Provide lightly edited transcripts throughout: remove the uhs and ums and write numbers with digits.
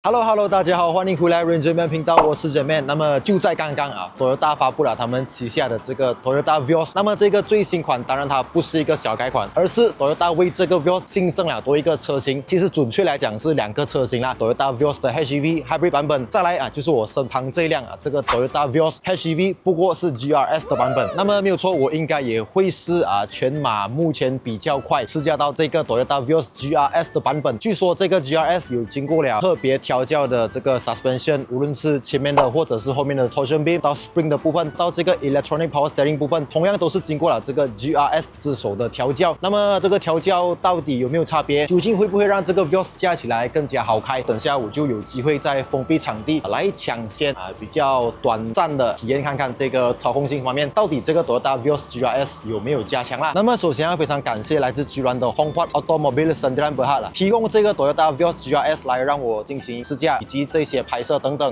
Hello， 大家好，欢迎回来 Rangerman 频道，我是 Raman。那么就在刚刚Toyota 发布了他们旗下的这个 Toyota Vios。那么这个最新款，当然它不是一个小改款，而是 Toyota 为这个 Vios 新增了多一个车型。其实准确来讲是2个车型啦，Toyota Vios 的 HEV Hybrid 版本，再来就是我身旁这一辆这个 Toyota Vios HEV， 不过是 GRS 的版本。那么没有错，我应该也会是全马目前比较快试驾到这个 Toyota Vios GRS 的版本。据说这个 GRS 有经过了特别调教的这个 suspension， 无论是前面的或者是后面的 torsion beam， 到 spring 的部分，到这个 electronic power steering 部分，同样都是经过了这个 GRS 之手的调教。那么这个调教到底有没有差别？究竟会不会让这个 Vios 驾起来更加好开？等下我就有机会在封闭场地来抢先比较短暂的体验看看这个操控性方面，到底这个 Toyota Vios GRS 有没有加强啦？那么首先要非常感谢来自居銮的 Honghuat Automobile Sdn Bhd 提供这个 Toyota Vios GRS 来让我进行试驾以及这些拍摄等等。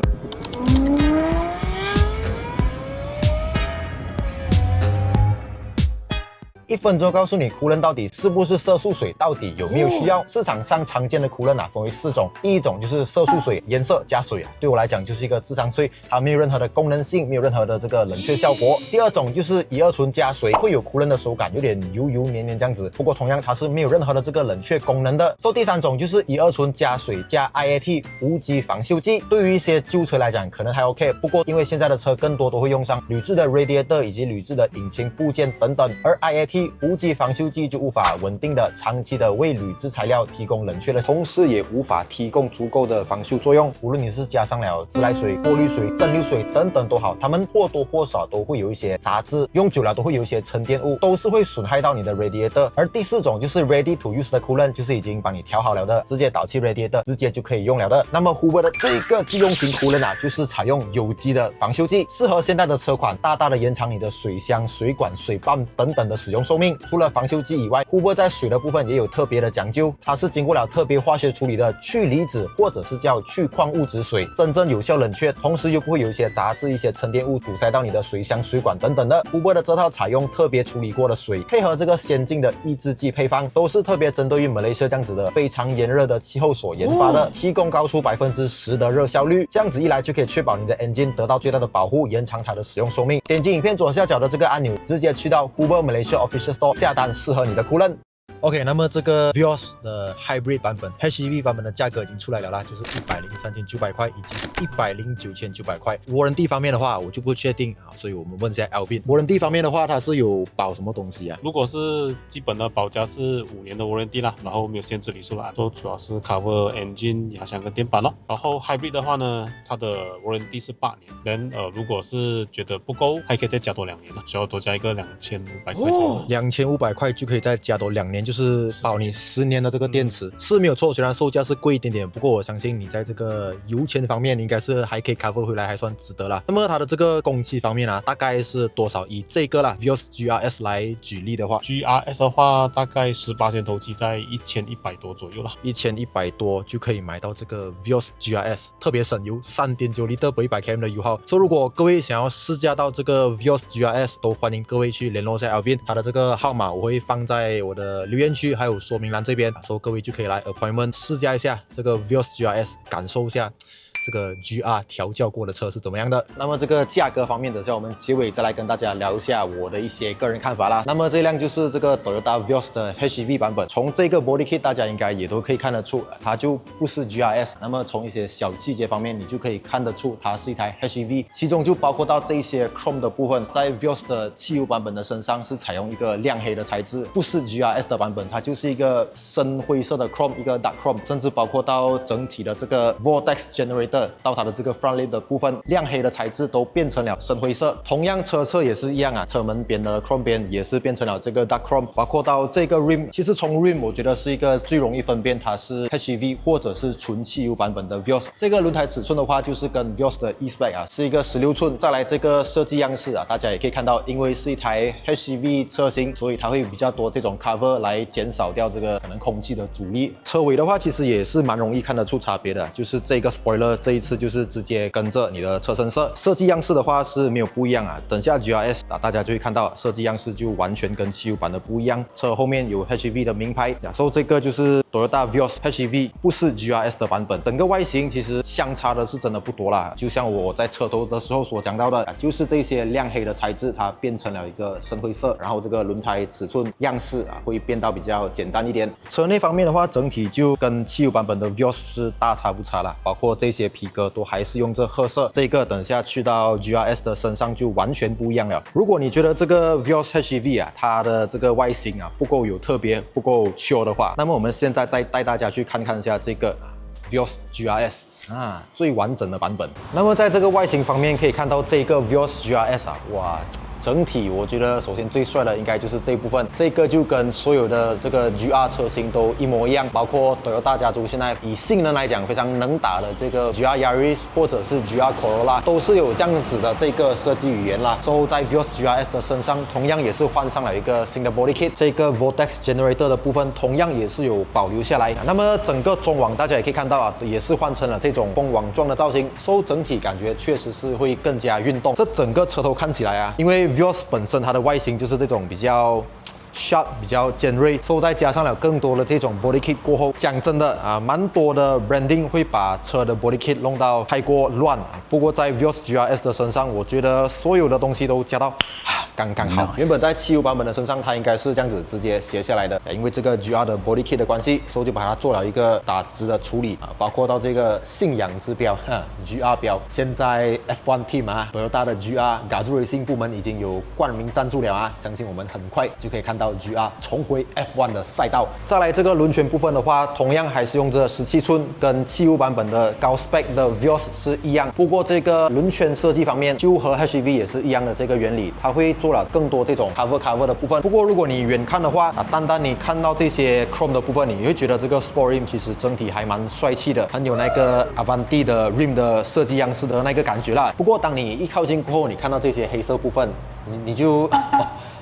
1分钟告诉你库仑到底是不是色素水，到底有没有需要？市场上常见的库仑分为4种，第一种就是色素水，颜色加水对我来讲就是一个智商税，它没有任何的功能性，没有任何的这个冷却效果。第二种就是乙二醇加水，会有库仑的手感，有点油油黏黏这样子，不过同样它是没有任何的这个冷却功能的。第三种就是乙二醇加水加 IAT 无机防锈剂，对于一些旧车来讲可能还 OK， 不过因为现在的车更多都会用上铝制的 radiator 以及铝制的引擎部件等等，而 IAT无机防锈剂就无法稳定的长期的为铝制材料提供冷却的同时，也无法提供足够的防锈作用。无论你是加上了自来水、过滤水、蒸馏水等等都好，它们或多或少都会有一些杂质，用久了都会有一些沉淀物，都是会损害到你的 radiator。而第4种就是 ready to use 的 coolant， 就是已经帮你调好了的，直接导气 radiator， 直接就可以用了的。那么 Huber 的这个自用型 coolant就是采用有机的防锈剂，适合现代的车款，大大的延长你的水箱、水管、水泵等等的使用寿命。除了防锈剂以外，Huber在水的部分也有特别的讲究，它是经过了特别化学处理的去离子或者是叫去矿物质水，真正有效冷却，同时又不会有一些杂质、一些沉淀物堵塞到你的水箱、水管等等的。Huber的这套采用特别处理过的水，配合这个先进的抑制剂配方，都是特别针对于马来西亚这样子的非常炎热的气候所研发的，提供高出10%的热效率，这样子一来就可以确保你的 engine 得到最大的保护，延长它的使用寿命。点击影片左下角的这个按钮，直接去到 Huber Malaysia Official Store 下单适合你的库仑。OK， 那么这个 Vios 的 Hybrid 版本 HEV 版本的价格已经出来了啦，就是103,900块以及109,900块。Warranty 方面的话，我就不确定所以我们问一下 Alvin。Warranty 方面的话，它是有保什么东西啊？如果是基本的保价是5年的 Warranty 啦，然后没有限制里数啦，都主要是 cover engine、压箱跟电板咯。然后 Hybrid 的话呢，它的 Warranty 是8年，如果是觉得不够，还可以再加多2年了，需要多加一个2500块左右。2500块就可以再加多2年。就是保你10年的这个电池是没有错，虽然售价是贵一点点，不过我相信你在这个油钱方面应该是还可以 cover 回来，还算值得啦。那么它的这个工期方面大概是多少？以这个Vios GRS 来举例的话 ，GRS 的话大概18%头期在1100多左右啦，1100多就可以买到这个 Vios GRS， 特别省油，3.9 L per 100km 的油耗。所以如果各位想要试驾到这个 Vios GRS， 都欢迎各位去联络一下 Alvin， 他的这个号码我会放在我的留言区还有说明栏这边，所以各位就可以来 appointment 试驾一下这个 Vios GRS， 感受一下这个 GR 调教过的车是怎么样的。那么这个价格方面，等下我们结尾再来跟大家聊一下我的一些个人看法啦。那么这辆就是这个 Toyota Vios 的 HEV 版本，从这个 body kit 大家应该也都可以看得出，它就不是 GRS。那么从一些小细节方面，你就可以看得出它是一台 HEV， 其中就包括到这些 chrome 的部分，在 Vios 的汽油版本的身上是采用一个亮黑的材质，不是 GRS 的版本，它就是一个深灰色的 chrome， 一个 dark chrome， 甚至包括到整体的这个 vortex generator。到它的这个 front lid 的部分，亮黑的材质都变成了深灰色。同样车侧也是一样车门边的 chrome 边也是变成了这个 dark chrome， 包括到这个 rim， 其实从 rim 我觉得是一个最容易分辨它是 HEV 或者是纯汽油版本的 Vios。这个轮胎尺寸的话，就是跟 Vios 的 E-Spec 是一个16寸。再来这个设计样式大家也可以看到，因为是一台 HEV 车型，所以它会比较多这种 cover 来减少掉这个可能空气的阻力。车尾的话，其实也是蛮容易看得出差别的，就是这个 spoiler 这一次就是直接跟着你的车身色。设计样式的话是没有不一样啊，等下 GRS 大家就会看到设计样式就完全跟汽油版的不一样。车后面有 HEV 的名牌，所以这个就是 Toyota Vios HEV， 不是 GRS 的版本。整个外形其实相差的是真的不多啦，就像我在车头的时候所讲到的，就是这些亮黑的材质它变成了一个深灰色，然后这个轮胎尺寸样式会变到比较简单一点。车内方面的话，整体就跟汽油版本的 Vios 是大差不差啦，包括这些皮革都还是用这褐色，这个等下去到 GRS 的身上就完全不一样了。如果你觉得这个 Vios HEV 它的这个外形不够有特别，不够 chill 的话，那么我们现在再带大家去看看一下这个 Vios GRS 最完整的版本。那么在这个外形方面可以看到这个 Vios GRS哇，整体我觉得首先最帅的应该就是这一部分，这个就跟所有的这个 GR 车型都一模一样，包括Toyota家族现在以性能来讲非常能打的这个 GR Yaris 或者是 GR Corolla 都是有这样子的这个设计语言啦。所以在 Vios GRS 的身上同样也是换上了一个新的 body kit， 这个 Vortex Generator 的部分同样也是有保留下来。那么整个中网大家也可以看到也是换成了这种风网状的造型，所以整体感觉确实是会更加运动。这整个车头看起来因为Vios 本身它的外形就是这种比较 sharp 比较尖锐，所以再加上了更多的这种 body kit 过后，讲真的蛮多的 branding 会把车的 body kit 弄到太过乱。不过在 Vios GRS 的身上，我觉得所有的东西都加到刚刚好。原本在汽油版本的身上，它应该是这样子直接写下来的，因为这个 GR 的 body kit 的关系，所以就把它做了一个打直的处理包括到这个信仰之标GR 标。现在 F1 team Toyota 的 GR Gazoo Racing 部门已经有冠名赞助了相信我们很快就可以看到 GR 重回 F1 的赛道。再来这个轮圈部分的话，同样还是用这17寸，跟汽油版本的高 spec 的 Vios 是一样。不过这个轮圈设计方面就和 HEV 也是一样的这个原理，它会做了更多这种 cover 的部分。不过如果你远看的话单单你看到这些 chrome 的部分，你会觉得这个 Sport Rim 其实整体还蛮帅气的，很有那个 Avanti 的 Rim 的设计样式的那个感觉啦。不过当你一靠近过后，你看到这些黑色部分，你就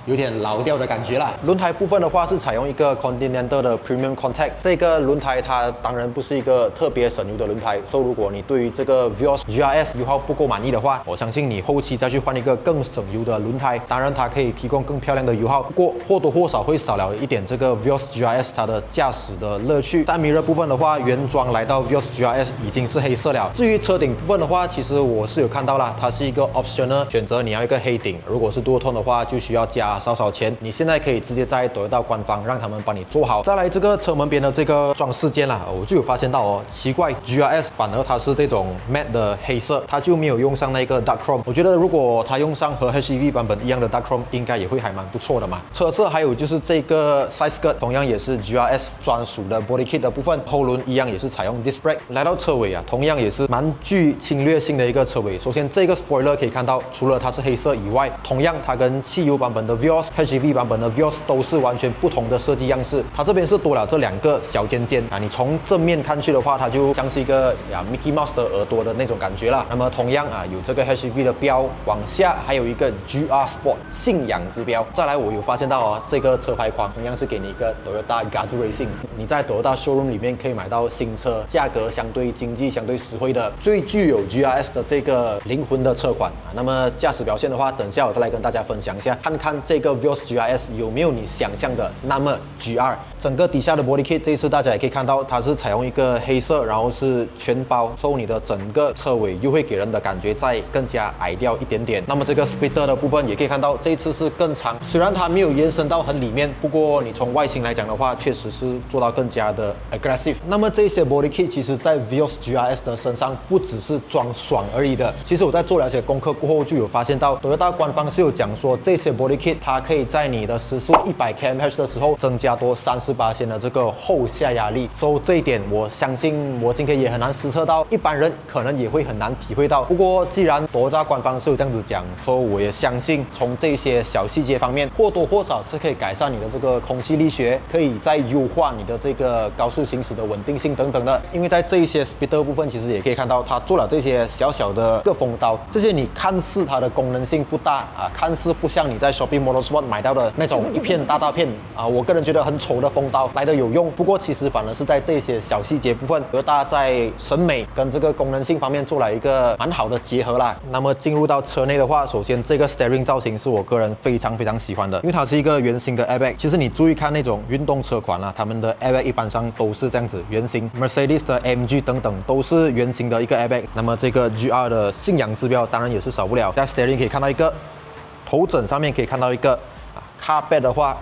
有点老掉的感觉啦。轮胎部分的话是采用一个 Continental 的 Premium Contact， 这个轮胎它当然不是一个特别省油的轮胎，所以如果你对于这个 Vios GRS 油耗不够满意的话，我相信你后期再去换一个更省油的轮胎，当然它可以提供更漂亮的油耗，不过或多或少会少了一点这个 Vios GRS 它的驾驶的乐趣。在 Mirror 部分的话，原装来到 Vios GRS 已经是黑色了。至于车顶部分的话，其实我是有看到啦，它是一个 optional 选择，你要一个黑顶，如果是Duotone的话就需要加少钱，你现在可以直接在Toyota官方让他们帮你做好。再来这个车门边的这个装饰件我就有发现到奇怪 GRS 反而它是这种 matte 的黑色，它就没有用上那个 dark chrome。我觉得如果它用上和 HEV 版本一样的 dark chrome， 应该也会还蛮不错的嘛。车侧还有就是这个 side skirt， 同样也是 GRS 专属的 body kit 的部分，后轮一样也是采用 disc brake。来到车尾同样也是蛮具侵略性的一个车尾。首先这个 spoiler 可以看到，除了它是黑色以外，同样它跟汽油版本的 Vios、HEV 版本的 Vios 都是完全不同的设计样式。它这边是多了这两个小尖尖你从正面看去的话，它就像是一个Mickey Mouse 的耳朵的那种感觉啦。那么同样有这个 HEV 的标，往下还有一个 GR Sport 信仰之标。再来我有发现到这个车牌框同样是给你一个 Toyota Gazoo Racing， 你在 Toyota Showroom 里面可以买到新车，价格相对经济、相对实惠的，最具有 GRS 的这个灵魂的车款那么驾驶表现的话，等下我再来跟大家分享一下，看看这个 Vios GRS 有没有你想象的那么 GR。整个底下的 body kit 这一次大家也可以看到，它是采用一个黑色，然后是全包，所以你的整个车尾又会给人的感觉再更加矮掉一点点。那么这个 splitter 的部分也可以看到，这一次是更长，虽然它没有延伸到很里面，不过你从外形来讲的话，确实是做到更加的 aggressive。那么这些 body kit 其实在 Vios GRS 的身上不只是装爽而已的，其实我在做了些功课过后就有发现到，Toyota官方是有讲说这些 body kit 它可以在你的时速100 km/h 的时候增加多38%的这个后下压力，所以这一点我相信我今天也很难实测到，一般人可能也会很难体会到。不过既然Toyota官方是有这样子讲，所以我也相信从这些小细节方面或多或少是可以改善你的这个空气力学，可以再优化你的这个高速行驶的稳定性等等的。因为在这一些 speeder 部分其实也可以看到它做了这些小小的个风刀，这些你看似它的功能性不大看似不像你在 Shopping Motorsport 买到的那种一片大片我个人觉得很丑的风刀来的有用。不过其实反而是在这些小细节部分，和大家在审美跟这个功能性方面做了一个蛮好的结合啦。那么进入到车内的话，首先这个 steering 造型是我个人非常喜欢的，因为它是一个圆形的 airbag。其实你注意看那种运动车款啊，他们的 airbag 一般上都是这样子圆形 ，Mercedes 的 AMG 等等都是圆形的一个 airbag。那么这个 GR 的信仰指标当然也是少不了，在 steering 可以看到一个，头枕上面可以看到一个，carpet 的话。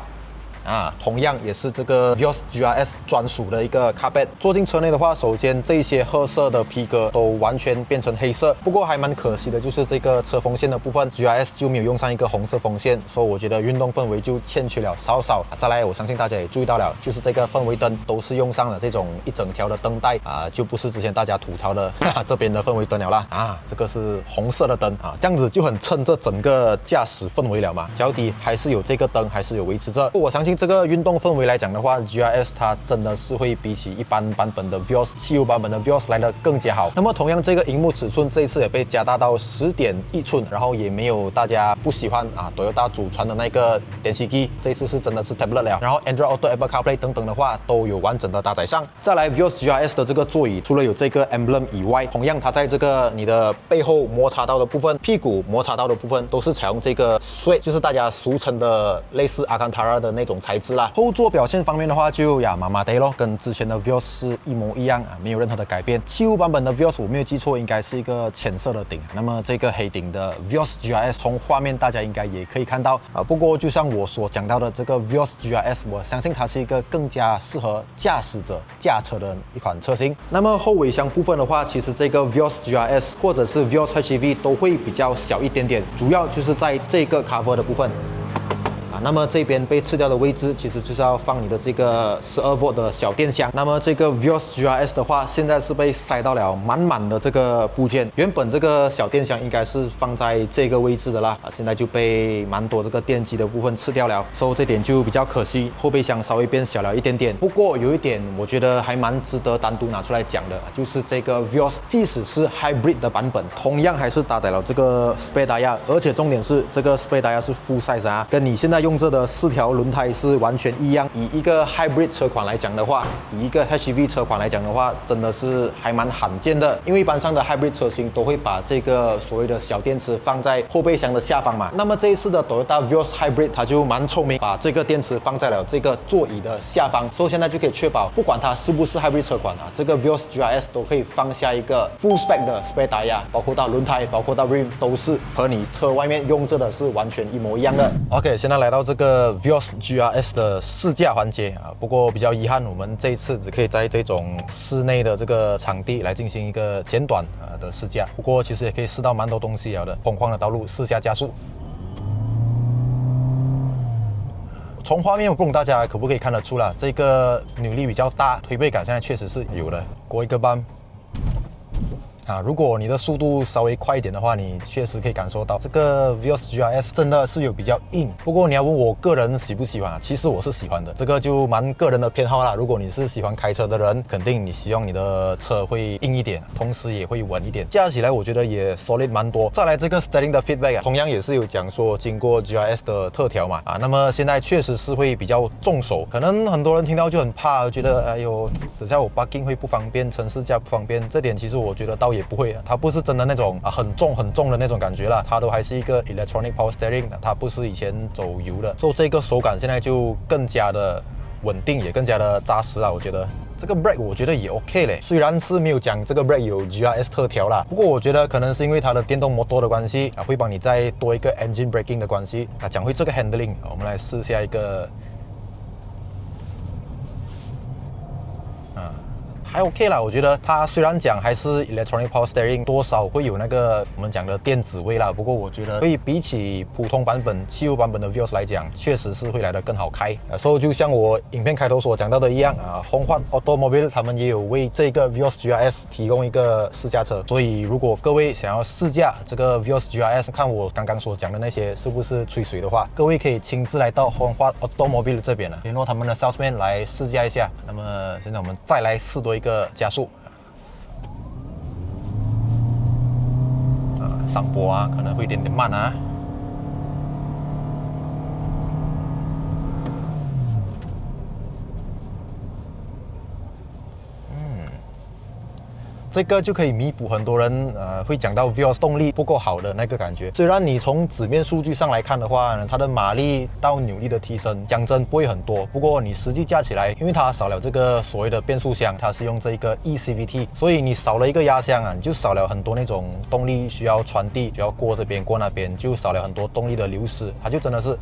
同样也是这个 Vios GRS 专属的一个 carpet。坐进车内的话，首先这些褐色的皮革都完全变成黑色，不过还蛮可惜的，就是这个车风线的部分 GRS 就没有用上一个红色风线，所以我觉得运动氛围就欠缺了少少。再来，我相信大家也注意到了，就是这个氛围灯都是用上了这种一整条的灯带就不是之前大家吐槽的这边的氛围灯了啦这个是红色的灯这样子就很衬这整个驾驶氛围了嘛。脚底还是有这个灯，还是有维持着。我相信这个运动氛围来讲的话 ，GRS 它真的是会比起一般版本的 Vios 汽油版本的 Vios 来的更加好。那么同样这个荧幕尺寸这一次也被加大到10.1寸，然后也没有大家不喜欢Toyota 祖传的那个点吸机，这一次是真的是 tablet 了。然后 Android Auto、Apple CarPlay 等等的话都有完整的搭载上。再来 Vios GRS 的这个座椅，除了有这个 emblem 以外，同样它在这个你的背后摩擦到的部分、屁股摩擦到的部分都是采用这个 suede， 就是大家俗称的类似 Alcantara 的那种材质啦。后座表现方面的话，就麻麻的咯，跟之前的 Vios 是一模一样没有任何的改变。汽油版本的 Vios 我没有记错，应该是一个浅色的顶。那么这个黑顶的 Vios GRS 从画面大家应该也可以看到不过就像我所讲到的，这个 Vios GRS 我相信它是一个更加适合驾驶者驾车的一款车型。那么后尾箱部分的话，其实这个 Vios GRS 或者是 Vios HEV 都会比较小一点点，主要就是在这个 cover 的部分。那么这边被吃掉的位置，其实就是要放你的这个12V 的小电箱。那么这个 Vios GRS 的话，现在是被塞到了满满的这个部件。原本这个小电箱应该是放在这个位置的啦，现在就被蛮多这个电机的部分吃掉了，所以这点就比较可惜。后备箱稍微变小了一点点。不过有一点，我觉得还蛮值得单独拿出来讲的，就是这个 Vios 即使是 Hybrid 的版本，同样还是搭载了这个 Spare Tire， 而且重点是这个 Spare Tire 是 Full Size跟你现在用这的4条轮胎是完全一样。以一个 hybrid 车款来讲的话，以一个 HEV 车款来讲的话，真的是还蛮罕见的。因为一般上的 hybrid 车型都会把这个所谓的小电池放在后备箱的下方嘛。那么这一次的 Toyota Vios Hybrid 它就蛮聪明，把这个电池放在了这个座椅的下方，所以现在就可以确保，不管它是不是 hybrid 车款这个 Vios GRS 都可以放下一个 full spec 的 spare tire， 包括到轮胎，包括到 rim 都是和你车外面用着的是完全一模一样的。OK， 现在来到这个Vios GRS 的试驾环节不过比较遗憾，我们这一次只可以在这种室内的这个场地来进行一个简短的试驾。不过其实也可以试到蛮多东西的，空旷的道路试下加速。从画面我不懂大家可不可以看得出这个扭力比较大，推背感现在确实是有的。过一个弯。如果你的速度稍微快一点的话，你确实可以感受到这个 Vios GRS 真的是有比较硬。不过你要问我个人喜不喜欢其实我是喜欢的，这个就蛮个人的偏好啦。如果你是喜欢开车的人，肯定你希望你的车会硬一点，同时也会稳一点，驾起来我觉得也 solid 蛮多。再来这个 steering 的 feedback 同样也是有讲说经过 GRS 的特调嘛那么现在确实是会比较重手，可能很多人听到就很怕，觉得哎呦等下我 parking 会不方便，城市驾不方便。这点其实我觉得也不会它不是真的那种很重的那种感觉啦，它都还是一个 electronic power steering， 它不是以前走油的，所以这个手感现在就更加的稳定，也更加的扎实啦。我觉得这个 brake 我觉得也 OK 嘞，虽然是没有讲这个 brake 有 GRS 特调啦，不过我觉得可能是因为它的电动摩托的关系会帮你再多一个 engine braking 的关系讲回这个 handling， 我们来试下一个还 OK 啦，我觉得它虽然讲还是 electronic power steering， 多少会有那个我们讲的电子味啦，不过我觉得会比起普通版本汽油版本的 Vios 来讲，确实是会来得更好开所以就像我影片开头所讲到的一样Honghua Automobile 他们也有为这个 Vios GRS 提供一个试驾车，所以如果各位想要试驾这个 Vios GRS， 看我刚刚所讲的那些是不是吹水的话，各位可以亲自来到 Honghua Automobile 这边联络他们的 salesman 来试驾一下。那么现在我们再来试多一个加速上坡可能会有点慢这个就可以弥补很多人会讲到 Vios 动力不够好的那个感觉。虽然你从纸面数据上来看的话呢，它的马力到扭力的提升，讲真不会很多。不过你实际加起来，因为它少了这个所谓的变速箱，它是用这一个 eCVT， 所以你少了一个压箱啊，你就少了很多那种动力需要传递，就要过这边过那边，就少了很多动力的流失。它就真的是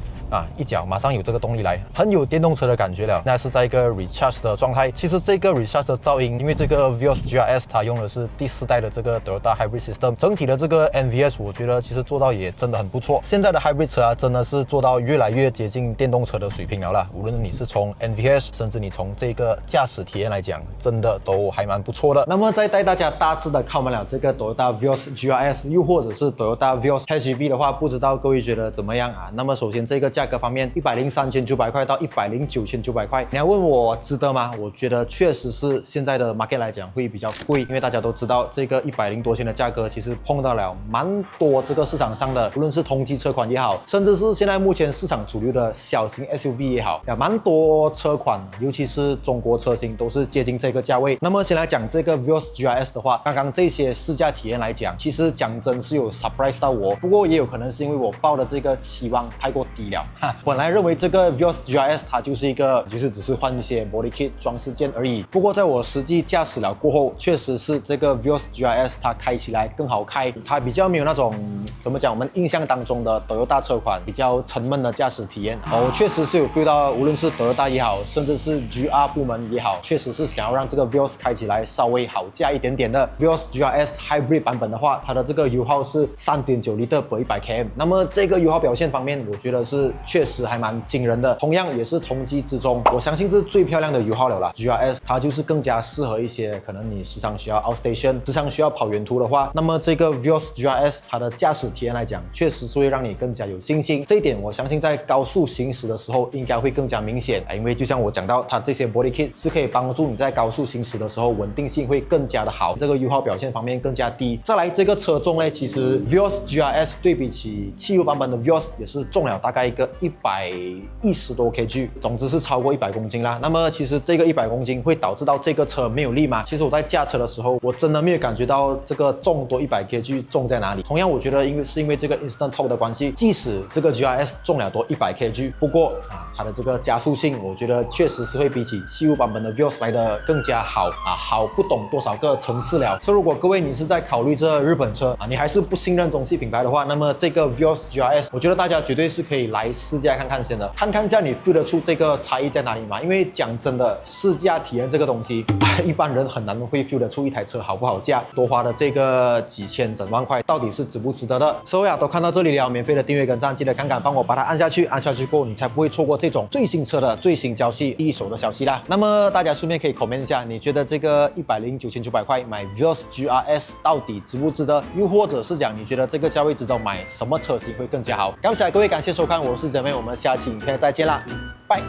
一脚马上有这个动力来，很有电动车的感觉了。那是在一个 recharge 的状态。其实这个 recharge 的噪音，因为这个 Vios GRS 它用的是第4代的这个 Toyota Hybrid System， 整体的这个 NVS 我觉得其实做到也真的很不错。现在的 Hybrid 车啊，真的是做到越来越接近电动车的水平了啦。无论你是从 NVS， 甚至你从这个驾驶体验来讲，真的都还蛮不错的。那么再带大家大致的看完了这个 Toyota Vios GRS， 又或者是 Toyota Vios HEV 的话，不知道各位觉得怎么样啊？那么首先这个价格方面，103,900块到109,900块，你要问我值得吗？我觉得确实是现在的 market 来讲会比较贵，因为大家都知道这个100多千的价格，其实碰到了蛮多这个市场上的，无论是同级车款也好，甚至是现在目前市场主流的小型 SUV 也好，蛮多车款，尤其是中国车型都是接近这个价位。那么先来讲这个 Vios GRS 的话，刚刚这些试驾体验来讲，其实讲真是有 surprise 到我，不过也有可能是因为我抱的这个期望太过低了。本来认为这个 Vios GRS 它就是一个只是换一些 body kit 装饰件而已。不过在我实际驾驶了过后，确实是这个 Vios GRS 它开起来更好开，它比较没有那种怎么讲，我们印象当中的 Toyota 车款比较沉闷的驾驶体验。确实是有 feel 到，无论是 Toyota 也好，甚至是 GR 部门也好，确实是想要让这个 Vios 开起来稍微好驾一点点的。Vios GRS Hybrid 版本的话，它的这个油耗是 3.9 L per 100 km， 那么这个油耗表现方面，我觉得是确实还蛮惊人的。同样也是同级之中，我相信是最漂亮的油耗了啦。GRS 它就是更加适合一些可能你时常需要 outstation， 时常需要跑远途的话，那么这个 Vios GRS 它的驾驶体验来讲，确实是会让你更加有信心。这一点我相信在高速行驶的时候应该会更加明显，因为就像我讲到，它这些 body kit 是可以帮助你在高速行驶的时候稳定性会更加的好，这个油耗表现方面更加低。再来这个车重呢，其实 Vios GRS 对比起汽油版本的 Vios 也是重了大概一个110多 kg， 总之是超过100公斤啦。那么其实这个100公斤会导致到这个车没有力吗？其实我在驾车的时候，我真的没有感觉到这个重多100 kg 重在哪里。同样，我觉得因为这个 Instant Torque 的关系，即使这个 GRS 重了多100 kg， 不过它的这个加速性，我觉得确实是会比起汽油版本的 Vios 来的更加好好不懂多少个层次了。所以如果各位你是在考虑这日本车你还是不信任中系品牌的话，那么这个 Vios GRS 我觉得大家绝对是可以来试驾看看先的，看看一下你 feel 得出这个差异在哪里嘛。因为讲真的，试驾体验这个东西，一般人很难会 feel 得出一台车好不好驾，多花的这个几千整万块到底是值不值得的。所以都看到这里了，免费的订阅跟赞记得帮我把它按下去，按下去过后你才不会错过这种最新车的最新消息，第一手的消息啦。那么大家顺便可以 comment 一下，你觉得这个109,900块买 Vios GRS 到底值不值得？又或者是讲你觉得这个价位值得买什么车型会更加好？感谢各位，感谢收看，我是哲妹，我们下期影片再见啦，拜。